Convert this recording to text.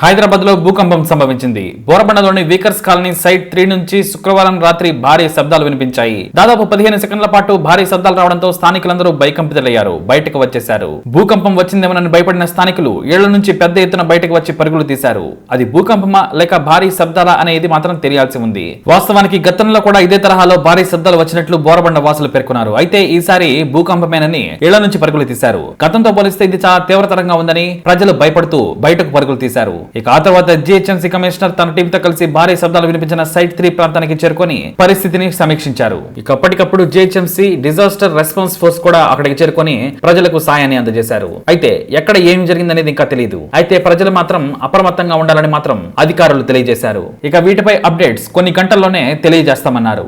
హైదరాబాద్ లో భూకంపం సంభవించింది. బోరబండలోని వీకర్స్ కాలనీ సైట్ 3 నుంచి శుక్రవారం రాత్రి భారీ శబ్దాలు వినిపించాయి. దాదాపు 15 సెకండ్ల పాటు భారీ శబ్దాలు రావడంతో స్థానికులందరూ భయకంపితులయ్యారు. బయటకు వచ్చేశారు. భూకంపం వచ్చిందేమోనని భయపడిన స్థానికులు ఇళ్ల నుంచి పెద్ద ఎత్తున బయటకు వచ్చి పరుగులు తీశారు. అది భూకంపమా లేక భారీ శబ్దాలా అనేది మాత్రం తెలియాల్సి ఉంది. వాస్తవానికి గతంలో కూడా ఇదే తరహాలో భారీ శబ్దాలు వచ్చినట్లు బోరబండ వాసులు పేర్కొన్నారు. అయితే ఈసారి భూకంపమేనని ఇళ్ల నుంచి పరుగులు తీశారు. గతంతో పోలిస్తే ఇది చాలా తీవ్రతరంగా ఉందని ప్రజలు భయపడుతూ బయటకు పరుగులు తీశారు. ఇక ఆ తర్వాత జిహెచ్ఎంసీ కమిషనర్ తన టీంతో కలిసి భారీ శబ్దాలు వినిపించిన సైట్ 3 ప్రాంతానికి చేరుకొని పరిస్థితిని సమీక్షించారు. ఇక అప్పటికప్పుడు జిహెచ్ఎంసీ డిజాస్టర్ రెస్పాన్స్ ఫోర్స్ కూడా అక్కడికి చేరుకొని ప్రజలకు సాయాన్ని అందజేశారు. అయితే ఎక్కడ ఏం జరిగిందనేది ఇంకా తెలియదు. అయితే ప్రజలు మాత్రం అప్రమత్తంగా ఉండాలని మాత్రం అధికారులు తెలియజేశారు. ఇక వీటిపై అప్డేట్స్ కొన్ని గంటల్లోనే తెలియజేస్తామన్నారు.